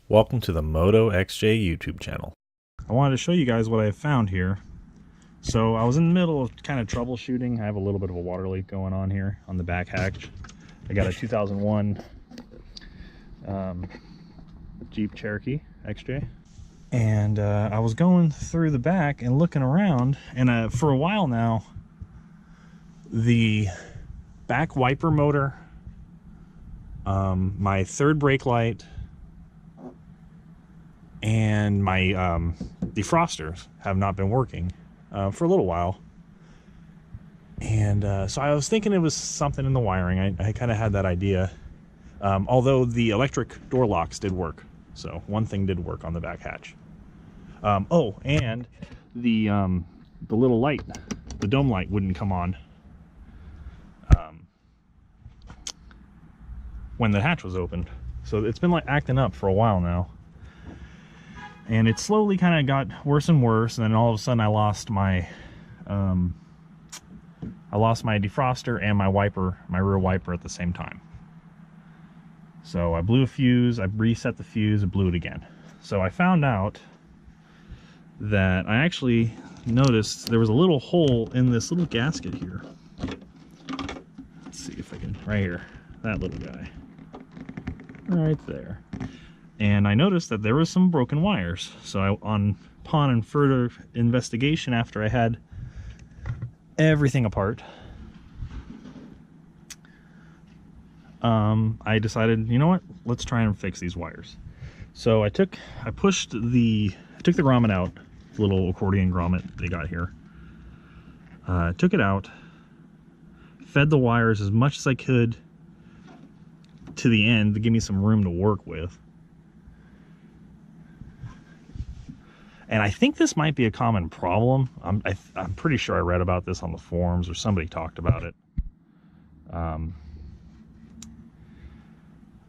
Welcome to the Moto XJ YouTube channel. I wanted to show you guys what I found here. So I was in the middle of kind of troubleshooting. I have a little bit of a water leak going on here on the back hatch. I got a 2001 Jeep Cherokee XJ. And I was going through the back and looking around, and for a while now, the back wiper motor, my third brake light, and my defrosters have not been working for a little while. And so I was thinking it was something in the wiring. I kind of had that idea, although the electric door locks did work. So one thing did work on the back hatch. Oh, and the little light, the dome light, wouldn't come on when the hatch was opened. So it's been like acting up for a while now. And it slowly kind of got worse and worse, and then all of a sudden I lost my defroster and my wiper, my rear wiper, at the same time. So I blew a fuse, I reset the fuse, and blew it again. So I found out that I actually noticed there was a little hole in this little gasket here. Let's see if I can, right here, that little guy, right there. And I noticed that there was some broken wires. So upon further investigation, after I had everything apart, I decided, you know what, let's try and fix these wires. So I took the grommet out, the little accordion grommet they got here. Took it out, fed the wires as much as I could to the end to give me some room to work with. And I think this might be a common problem. I'm pretty sure I read about this on the forums, or somebody talked about it.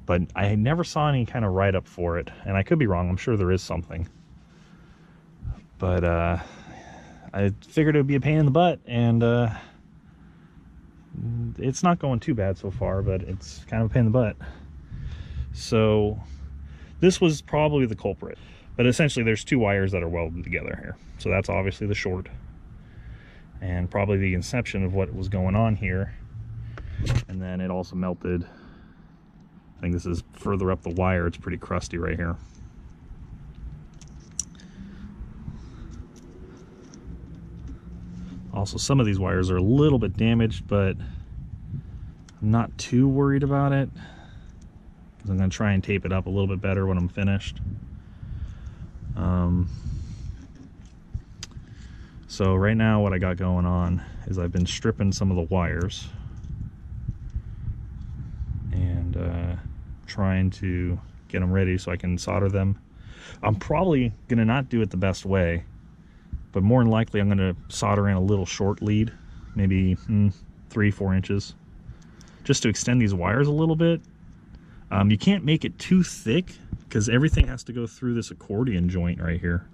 But I never saw any kind of write-up for it, and I could be wrong. I'm sure there is something. But I figured it would be a pain in the butt, and it's not going too bad so far, but it's kind of a pain in the butt. So this was probably the culprit. But essentially there's two wires that are welded together here. So that's obviously the short, and probably the inception of what was going on here. And then it also melted. I think this is further up the wire. It's pretty crusty right here. Also, some of these wires are a little bit damaged, but I'm not too worried about it, because I'm going to try and tape it up a little bit better when I'm finished. So right now what I got going on is I've been stripping some of the wires and trying to get them ready so I can solder them. I'm probably gonna not do it the best way, but more than likely I'm gonna solder in a little short lead, maybe 3-4 inches, just to extend these wires a little bit. You can't make it too thick, because everything has to go through this accordion joint right here,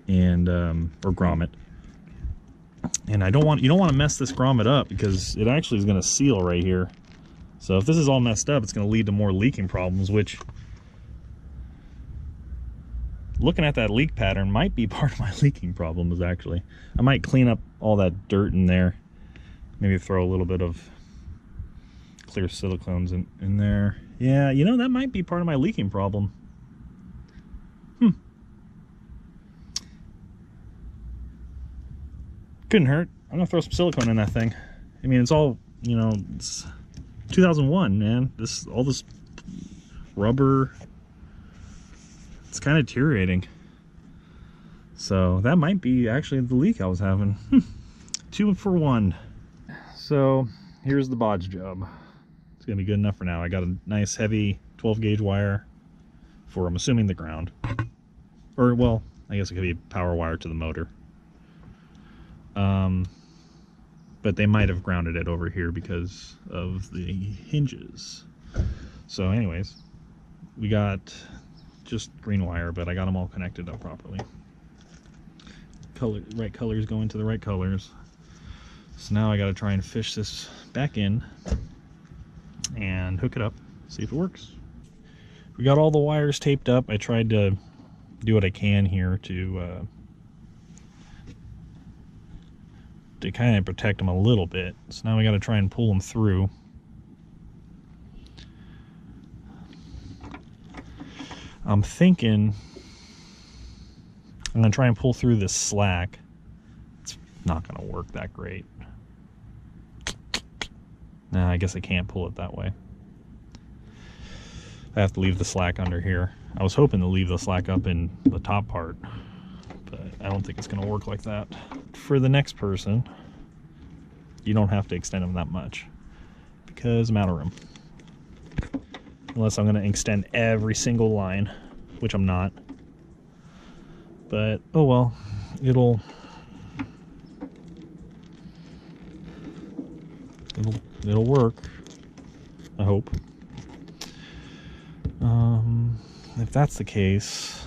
and or grommet. And you don't want to mess this grommet up, because it actually is going to seal right here. So if this is all messed up, it's going to lead to more leaking problems, which, looking at that leak pattern, might be part of my leaking problems. Actually, I might clean up all that dirt in there, maybe throw a little bit of clear silicones in there. Yeah, you know, that might be part of my leaking problem. Couldn't hurt. I'm gonna throw some silicone in that thing. I mean, it's all, you know, it's 2001, man. All this rubber, it's kind of deteriorating. So that might be actually the leak I was having. 2 for 1. So here's the bodge job. It's gonna be good enough for now. I got a nice heavy 12 gauge wire for, I'm assuming, the ground. Or, well, I guess it could be a power wire to the motor. But they might have grounded it over here because of the hinges. So anyways, we got just green wire, but I got them all connected up properly. Right colors go into the right colors. So now I got to try and fish this back in and hook it up, see if it works. We got all the wires taped up. I tried to do what I can here to kind of protect them a little bit. So now we got to try and pull them through. I'm thinking I'm going to try and pull through this slack. It's not going to work that great. Nah, I guess I can't pull it that way. I have to leave the slack under here. I was hoping to leave the slack up in the top part, but I don't think it's going to work like that. For the next person, you don't have to extend them that much because I'm out of room. Unless I'm going to extend every single line, which I'm not. But, oh well, it'll work, I hope. If that's the case,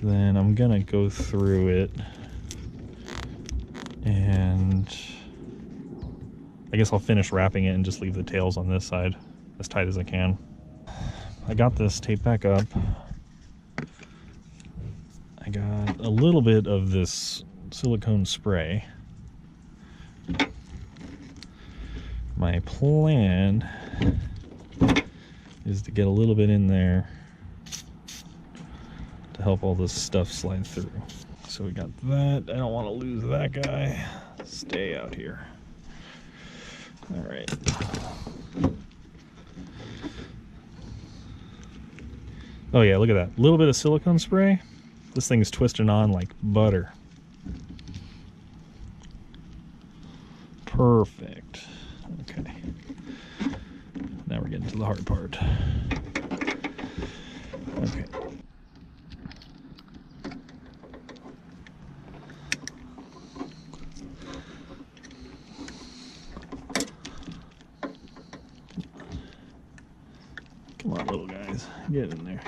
then I'm gonna go through it, and I guess I'll finish wrapping it and just leave the tails on this side as tight as I can. I got this taped back up. I got a little bit of this silicone spray. My plan is to get a little bit in there to help all this stuff slide through. So we got that. I don't want to lose that guy. Stay out here. All right. Oh yeah, look at that. A little bit of silicone spray. This thing is twisting on like butter. Perfect. Okay. Now we're getting to the hard part. Okay. Come on, little guys. Get in there.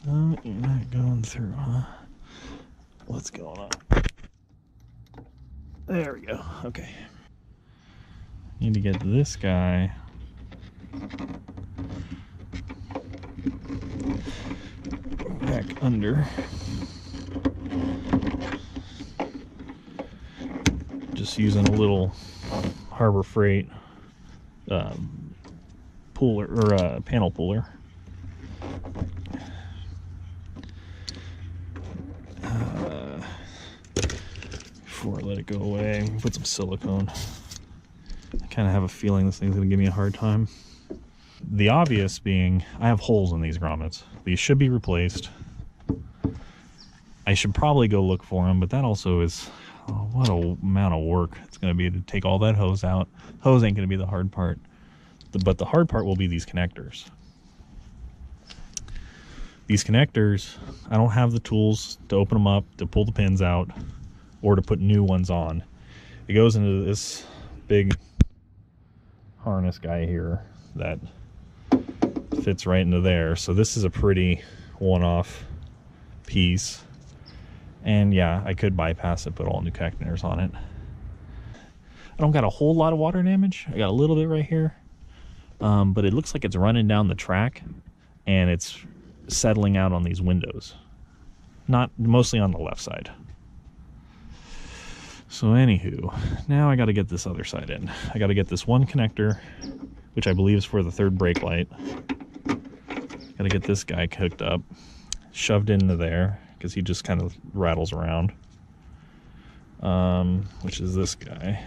Oh, you're not going through, huh? What's going on? There we go. Okay. Need to get this guy back under. Just using a little Harbor Freight puller or panel puller. Before I let it go away, put some silicone. I kind of have a feeling this thing's going to give me a hard time. The obvious being, I have holes in these grommets. These should be replaced. I should probably go look for them, but that also is, oh, what a amount of work it's going to be to take all that hose out. Hose ain't going to be the hard part. But the hard part will be these connectors. These connectors, I don't have the tools to open them up, to pull the pins out, or to put new ones on. It goes into this big harness guy here that fits right into there. So this is a pretty one-off piece. And yeah, I could bypass it, put all new connectors on it. I don't got a whole lot of water damage. I got a little bit right here. But it looks like it's running down the track and it's settling out on these windows. Not mostly on the left side. So anywho, now I got to get this other side in. I got to get this one connector, which I believe is for the third brake light. Got to get this guy hooked up, shoved into there, because he just kind of rattles around. Which is this guy.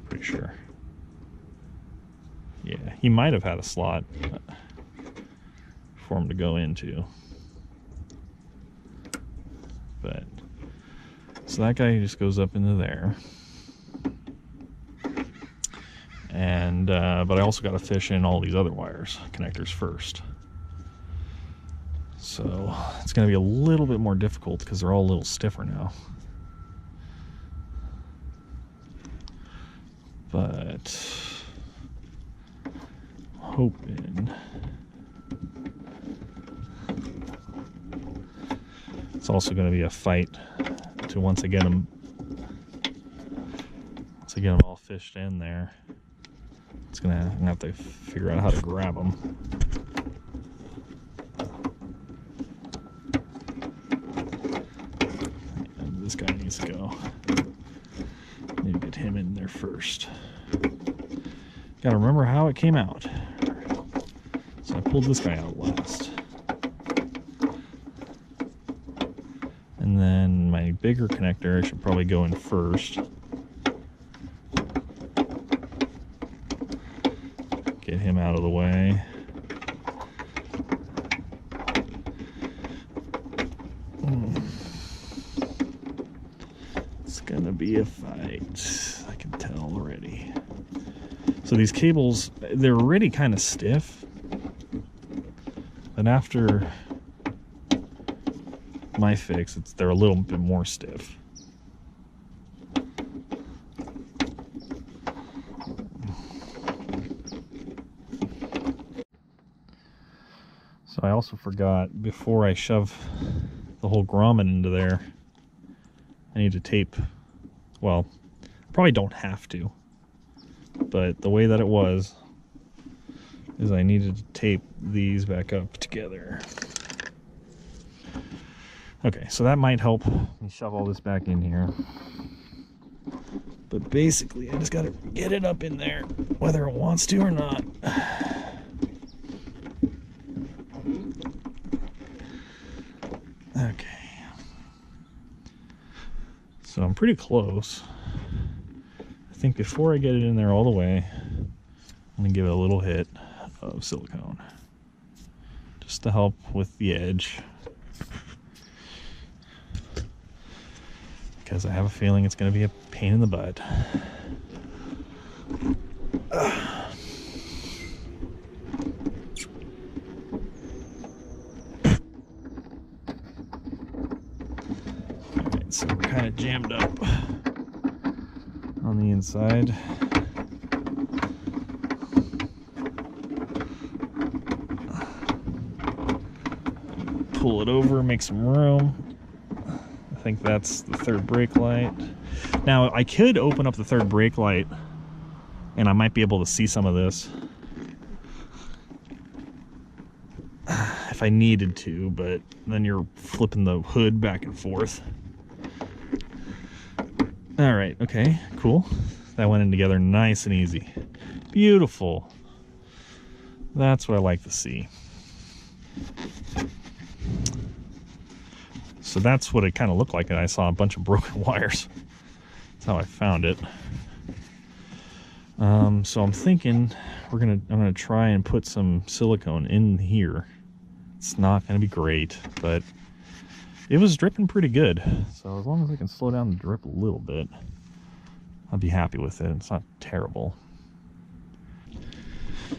Pretty sure. Yeah, he might have had a slot for him to go into. But so that guy just goes up into there. And but I also got to fish in all these other wires, connectors first. So it's going to be a little bit more difficult because they're all a little stiffer now. But hoping it's also going to be a fight to once I get them all fished in there, I'm gonna have to figure out how to grab them. And this guy needs to go. Need to get him in there first. Gotta remember how it came out. So I pulled this guy out last. And then my bigger connector, I should probably go in first. Get him out of the way. It's gonna be a fight. I can tell already. So these cables, they're already kind of stiff. But after my fix, they're a little bit more stiff. So I also forgot, before I shove the whole grommet into there, I need to tape, well, probably don't have to, but the way that it was is I needed to tape these back up together. Okay, so that might help me shove all this back in here. But basically, I just gotta get it up in there, whether it wants to or not. Okay. So I'm pretty close. I think before I get it in there all the way, I'm gonna give it a little hit of silicone, just to help with the edge. Because I have a feeling it's going to be a pain in the butt. Alright, so we're kind of jammed up on the inside. Pull it over, make some room. I think that's the third brake light. Now, I could open up the third brake light and I might be able to see some of this if I needed to, but then you're flipping the hood back and forth. All right, okay, cool. That went in together nice and easy. Beautiful. That's what I like to see. So that's what it kind of looked like, and I saw a bunch of broken wires. That's how I found it. So I'm thinking I'm gonna try and put some silicone in here. It's not gonna be great, but it was dripping pretty good. So as long as I can slow down the drip a little bit, I'll be happy with it. It's not terrible.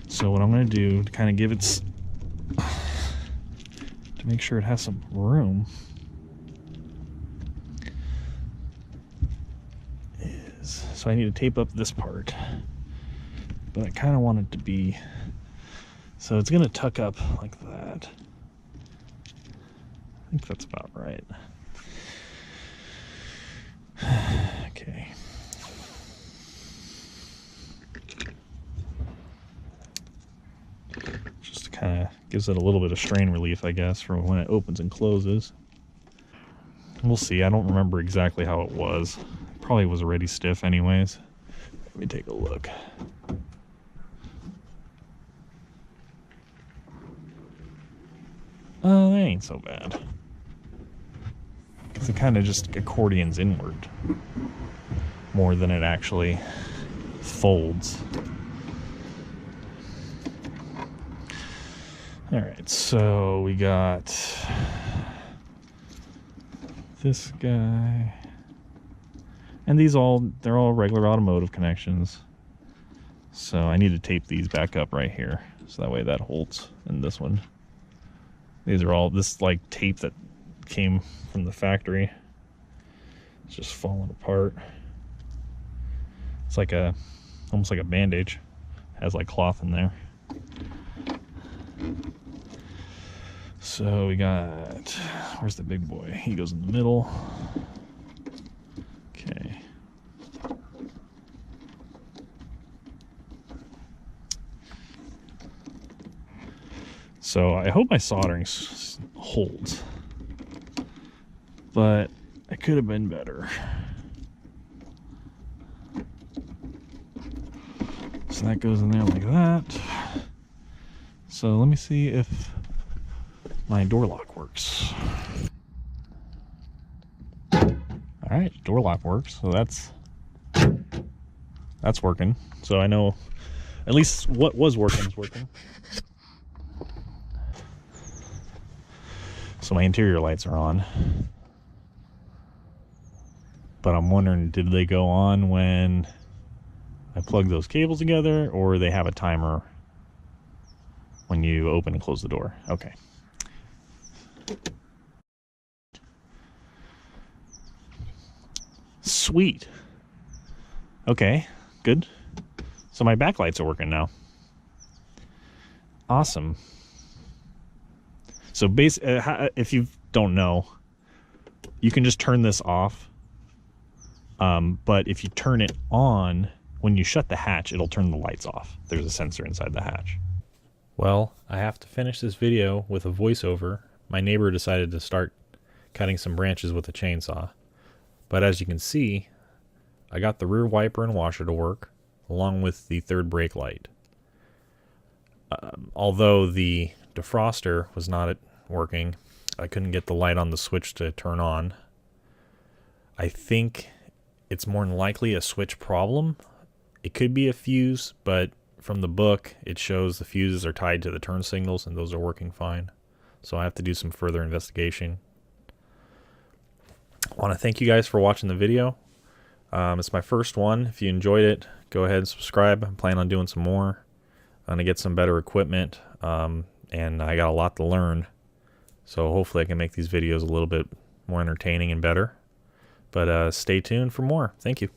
So what I'm gonna do to kind of give it, to make sure it has some room, so I need to tape up this part, but I kind of want it to be, so it's going to tuck up like that. I think that's about right. Okay. Just kind of gives it a little bit of strain relief, I guess, for when it opens and closes. We'll see. I don't remember exactly how it was. Probably was already stiff anyways. Let me take a look. Oh, that ain't so bad. Because it kind of just accordions inward more than it actually folds. Alright, so we got this guy. And they're all regular automotive connections. So I need to tape these back up right here, so that way that holds in this one. These are all, this like tape that came from the factory. It's just falling apart. It's like almost like a bandage. Has like cloth in there. So we got, where's the big boy? He goes in the middle. Okay. So I hope my soldering holds, but it could have been better. So that goes in there like that. So let me see if my door lock works. All right, door lock works. So that's working. So I know at least what was working is working. So my interior lights are on. But I'm wondering, did they go on when I plug those cables together, or they have a timer when you open and close the door? Okay. Sweet. Okay, good. So my backlights are working now. Awesome. So if you don't know, you can just turn this off. But if you turn it on, when you shut the hatch, it'll turn the lights off. There's a sensor inside the hatch. Well, I have to finish this video with a voiceover. My neighbor decided to start cutting some branches with a chainsaw. But as you can see, I got the rear wiper and washer to work, along with the third brake light. Although the defroster was not working, I couldn't get the light on the switch to turn on. I think it's more than likely a switch problem. It could be a fuse, but from the book, it shows the fuses are tied to the turn signals and those are working fine. So I have to do some further investigation. I want to thank you guys for watching the video. It's my first one. If you enjoyed it, go ahead and subscribe. I'm planning on doing some more. I'm going to get some better equipment, and I got a lot to learn. So hopefully I can make these videos a little bit more entertaining and better. But stay tuned for more. Thank you.